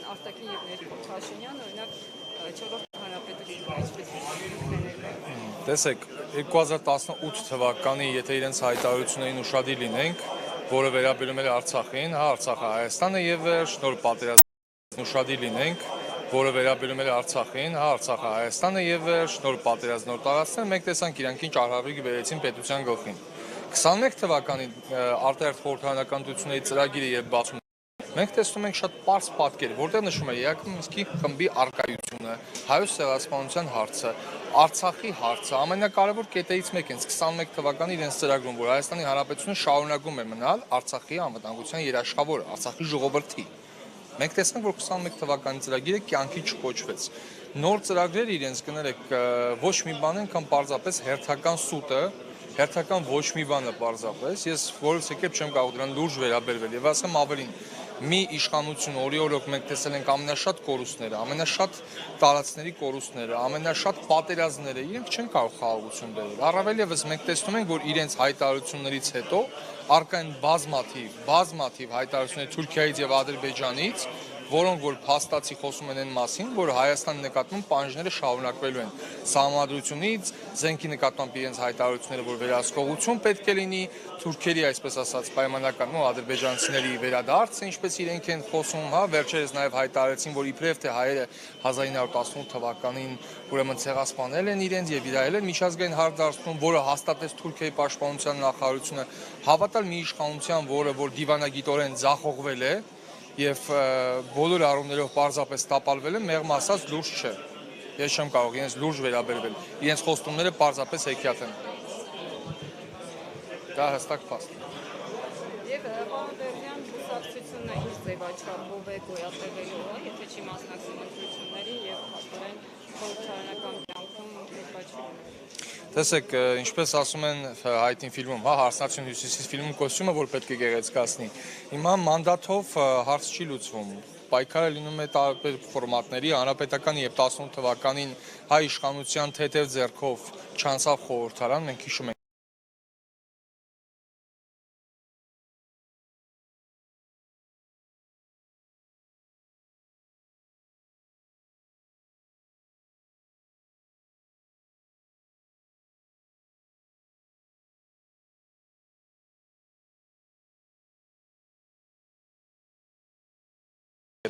արտաքին եւ ներքո Փաշինյանը, օրինակ, 4-րդ հանրապետությունում այսպես Տեսեք, 2018 թվականի, եթե իրենց հայտարարություններին ուշադիր լինենք, որը վերաբերում էր Արցախին, Արցախը Հայաստանը եւ նոր պատերազմին ուշադիր լինենք, որը վերաբերում էր Արցախին, Արցախը Հայաստանը եւ նոր պատերազմ նոր տարածքներ, մենք տեսանք իրանք ինչ արհավիրք բերեցին պետության գլխին։ 21 թվականին արտահերթ խորհրդարանական դությունների ծրագիրը երբ բացում մենք տեսնում ենք շատ պարզ պատկեր, որտեղ նշվում է Երակոմ Միսկի խմբի արկայությունը, հայոց ցեղասպանության հարցը, Արցախի հարցը, ամենակարևոր կետերից մեկն է 21 թվականի իրենց ծրագրում, որ Հայաստանի Հանրապետությունը շարունակում է մնալ Արցախի անվտանգության երաշխավորը, Արցախի ժողովրդի։ Մենք տեսանք, որ 21 թվականի ծրագիրը կյանքի չկոչվեց։ Նոր ծրագրերը իրենց կներեք ոչ մի բան են, քան պարզապես հերթական սուտը, հերթական ոչ մի բանը պարզապես, ես որևէ կերպ չեմ կարող դրան լուրջ վերաբերվել եւ ասեմ ավելին, մի իշխանություն օրիորոք մենք տեսել ենք ամենաշատ կորուստները, ամենաշատ տարածքների կորուստները, ամենաշատ պատերազմները, իրենք չեն կարող խաղաղություն բերել։ Առավել եւս մենք տեսնում ենք, որ իրենց հայտարարություններից հետո առկա են բազմաթիվ հայտարարություններ Թուրքիայից եւ Ադրբեջանից, որոնք որ փաստացի խոսում են այն մասին, որ Հայաստանի նկատմամբ պահանջները շարունակվելու են սահմանադրությունից, զենքի նկատմամբ իրենց հայտարարությունները, որ վերահսկողություն պետք է լինի, թուրքերի, այսպես ասած, պայմանական ու ադրբեջանցիների վերադարձը, ինչպես իրենք են խոսում, վերջերս նաև հայտարարեցին, որ իբրև թե հայերը 1918 թվականին ուրեմն ցեղասպանել են իրենց եւ իրայել են միջազգային հարցարցում, որը հաստատեց Թուրքիայի պաշտպանության նախարարությունը, հավատալ մի իշխանության, որ դիվանագիտորեն ձախողվել է եւ բոլոր առումներով պարզապես տապալվել է, մեղմ ասած լուրջ չէ։ Ես չեմ կարող իրենց լուրջ վերաբերվել։ Իրենց խոստումները պարզապես հեքիաթ են։ Դա հստակ փաստ է։ Եվ պարոն Բերդյան, կուսակցությունը ինչ ձևաչափով է գոյատևելու, եթե չի մասնակցում ընտրություններին եւ հաստորեն խորհրդարանական կյանքում ձևաչափ։ Տեսեք, ինչպես ասում են հայտնի ֆիլմում, Հարսնացուն հյուսիսի ֆիլմում կոստյումը, որ պետք է գեղեցկացնի։ Հիմա մանդատով հարց չի լուծվում։ Պայքարը լինում է տարբեր ֆորմատների, հանրապետական եւ 18 թվականին հայ իշխանության թեթև ձեռքով չանցավ խորհրդարան, մենք հիշում ենք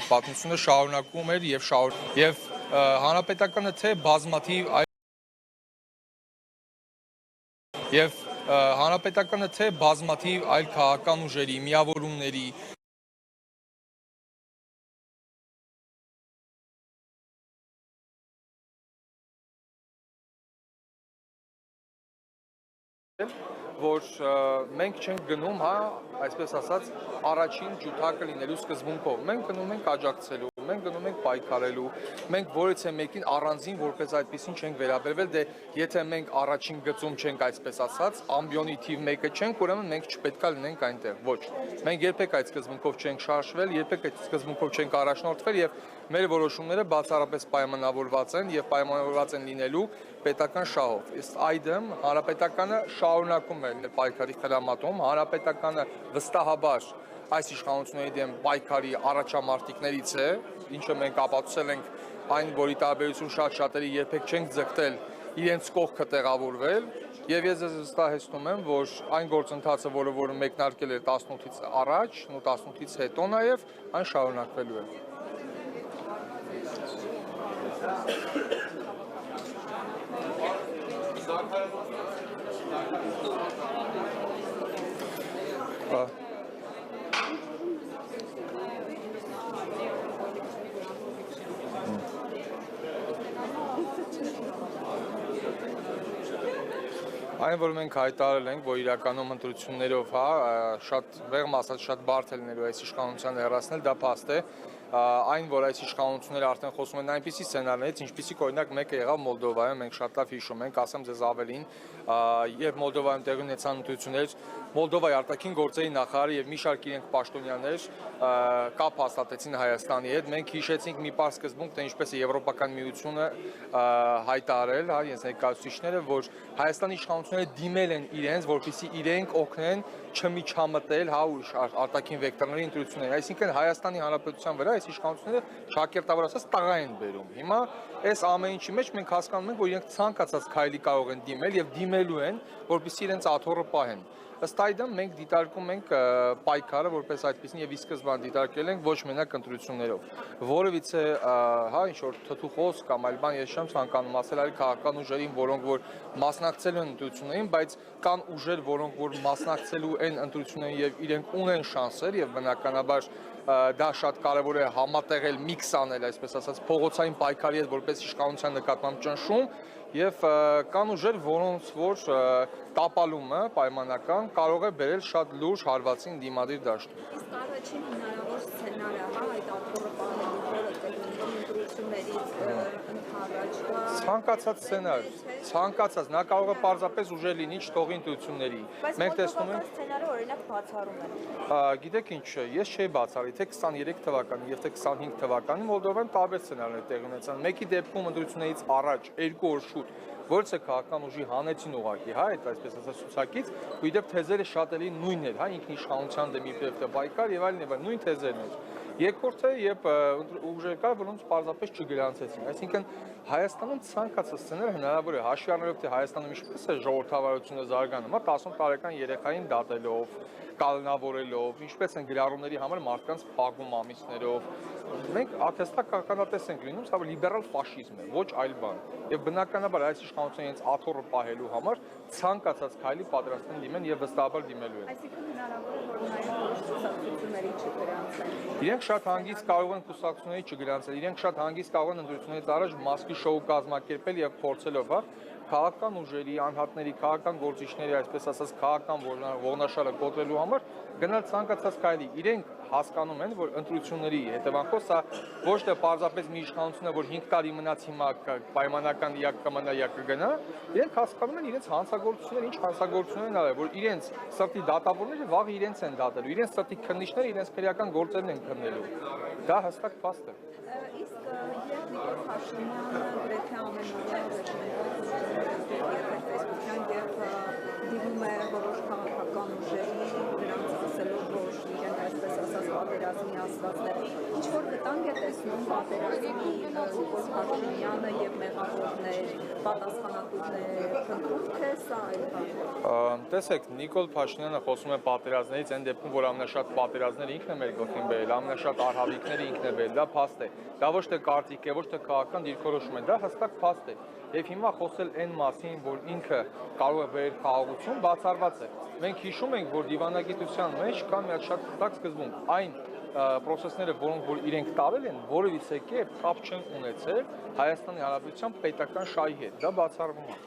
պատմությունը շարունակում էր եւ հանրապետականը թե բազմաթիվ այլ քաղաքական ուժերի, միավորումների որ մենք չենք գնում, այսպես ասած, առաջին ջութակը լինելու սկզբունքով։ Մենք գնում ենք աջակցելու, մենք գնում ենք պայքարելու, մենք որևէ մեկին առանձին որպես այդպեսին չենք վերաբերվել, դե եթե մենք առաջին գծում չենք, այսպես ասած, ամբիոնի թիվ 1-ը չենք, ուրեմն մենք չպետքա լինենք այնտեղ։ Ոչ։ Մենք երբեք այդ սկզբունքով չենք շարժվել, երբեք այդ սկզբունքով չենք առաջնորդվել եւ մեր որոշումները բացառապես պայմանավորված են եւ պայմանավորված են լինելու պետական շահով։ Իսկ այդմ հանրապետականը շարունակում է պայքարի խրամատում, հանրապետականը վստահաբար այս իշխանությունների դեմ պայքարի առաջամարտիկներից է, ինչը մենք ապացուցել ենք այն, որի տարբերություն շատ-շատերի երբեք չենք ձգտել իրենց կողքը տեղավորվել, եւ ես վստահեցնում եմ, որ այն գործընթացը, որը մեկնարկել էր 18-ից առաջ, ու 18-ից հետո նաեւ այն շարունակվելու է։ Այն, որ մենք հայտարարել ենք, որ իրականում ընտրություններով, շատ վեղմ ասած, շատ բարդ է լինելու այս իշխանության հեռացնել, դա փաստ է։ Այն, որ այս իշխանությունները արդեն խոսում են այնպիսի սցենարներից, ինչպիսիք օրինակ մեկը եղավ Մոլդովայում, մենք շատ լավ հիշում ենք, ասեմ ձեզ ավելին, երբ Մոլդովայում տեղի ունեցան ընտրություններ, Մոլդովայի արտաքին գործերի նախարարը եւ մի շարք իրենք պաշտոնյաներ կապ հաստատեցին Հայաստանի հետ, մենք հիշեցինք մի պարզ սկզբունք, թե ինչպես է Եվրոպական միությունը հայտարարել, իրենց ներկայացուցիչները, որ Հայաստանի իշխանությունները դիմել են իրենց, որպեսզի իրենք օգնեն չմիջամտել, հա, արտաքին վեկտորների ընտրություններին։ Այսինքն Հայաստանի Հանրապետության վրա այս իշխանությունները շակերտավոր ասած տղա են բերում։ Հիմա այս ամեն ինչի մեջ մենք հասկանում ենք, որ իրենք ցանկացած քայլի կարող են դիմել եւ դիմելու են, որպեսզի իրենց աթոռը պահեն։ Ըստ այդմ մենք դիտարկում ենք պայքարը որպես այդպեսին եւ ի սկզբան դիտարկել ենք ոչ մենակ ընտրություններով։ Որևիցե, հա, ինչ որ թթու խոսք կամ այլ բան ես չեմ ցանկանում ասել այլ քաղաքական ուժերին, որոնք որ մասնակցել են ընտրություններին, բայց կան ուժեր, որոնք որ մասնակցելու են ընտրություններին եւ իրենք ունեն շանսեր եւ բնականաբար դա շատ կարևոր է համատեղել միքս անել, այսպես ասած, փողոցային պայքարի հետ որպես իշխանության նկատմամբ ճնշում եւ կան ուժեր, որոնց որ տապալումը պայմանական կարող է բերել շատ լուրջ հարվածին դիմադիր դաշտում։ Իսկ առաջին հնարավոր սցենարը, հա, այդ աթոռը պահելու որը ընտրություններից ընդառաջ ցանկացած սցենար, ցանկացած, նա կարող է պարզապես ուժեր լինի չթողի ընտրությունների։ Մենք տեսնում ենք սցենարը օրինակ բացառում են։ Գիտեք ինչ, ես չէի բացառի, թե 23 թվականին եւ թե 25 թվականին Մոլդովայում տարբեր սցենարներ տեղի ունեցան։ Մեկի դեպքում ընտրություններից առաջ 2 օր շուտ որից է քաղաքական ուժի հանեցին ուղակի, հա, այդ այսպես ասած ցուցակից, ու իդեպ թեզերը շատ էլի նույնն էր, հա, ինքնիշխանության դեմ իբրև պայքար եւ այլն եւ այլն, նույն թեզերն էր։ Երկրորդը երբ ուժեր կար, որոնց պարզապես չգրանցեցին։ Այսինքն Հայաստանում ցանկացած սցեներ հնարավոր է հաշվի առնելով թե Հայաստանում ինչպես է ժողովրդավարությունը զարգանում, հա 10 տարեկան երեխային դատելով, կալնավորելով, ինչպես են գրառումների համար մարդկանց փակում ամիսներով։ Մենք աթեստակ ականատես ենք լինում, սա լիբերալ ֆաշիզմ է, ոչ այլ բան։ Եվ բնականաբար այս իշխանությունը իրենց աթոռը պահելու համար ցանկացած քայլի պատրաստ են դիմեն եւ վստահաբար դիմելու են։ Այսինքն հնարավոր է որ նաև կուսակցությունների չգրանցեն։ Իրենք շատ հանգիստ կարող են կուսակցությունների չգրանցել, իրենք շատ հանգիստ կարող են ընտրություններից առաջ մասկի շոու կազմակերպել եւ փորձելով, հա, քաղաքական ուժերի, անհատների, քաղաքական գործիչների, այսպես ասած, քաղաքական ողնաշարը կոտրելու համար գնալ ցանկացած քայլի։ Իրենք հասկանում են, որ ընտրությունների հետևանքով սա ոչ թե պարզապես մի իշխանություն է, որ 5 տարի մնաց հիմա պայմանական իակ կմնա, իակ կգնա, իրենք հասկանում են իրենց հանցագործությունները, ինչ հանցագործություններ են արել, որ իրենց սրտի դատավորները վաղ իրենց են դատելու, իրենց սրտի քննիչները իրենց քրեական գործերն են քննելու։ Դա հստակ փաստ է։ Իսկ երբ Նիկոլ Փաշինյանը գրեթե ամենօրյա Facebook-յան եւ դիմում է որոշ քաղաքական ուժերի, նրանց ասելով, որ իրենք այսպես ասած պատերազմի ասվածներ, ինչ որ վտանգ է տեսնում պատերազմի Նիկոլ Փաշինյանը եւ մեղավորներ, պատասխանատուներ, փնտրում թե սա այլ բան։ Տեսեք, Նիկոլ Փաշինյանը խոսում է պատերազմներից, այն դեպքում, որ ամենաշատ պատերազմները ինքն է մեր գլխին բերել, ամենաշատ արհավիկները ինքն է բերել, դա փաստ է։ Դա ոչ թե կարտիկ է, ոչ թե քաղաքական դիրքորոշում է, դա հստակ փաստ է։ Եվ հիմա խոսել այն մասին, որ ինքը կարող է բերել խաղաղություն, բացառված է։ Մենք հիշում ենք, որ դիվանագիտության մեջ կա մի հատ շատ տակ սկզբունք։ Այն պրոցեսները, որոնք որ իրենք տարել են, որևիցե կերպ կապ չեն ունեցել Հայաստանի Հանրապետության պետական շահի հետ։ Դա բացառվում է։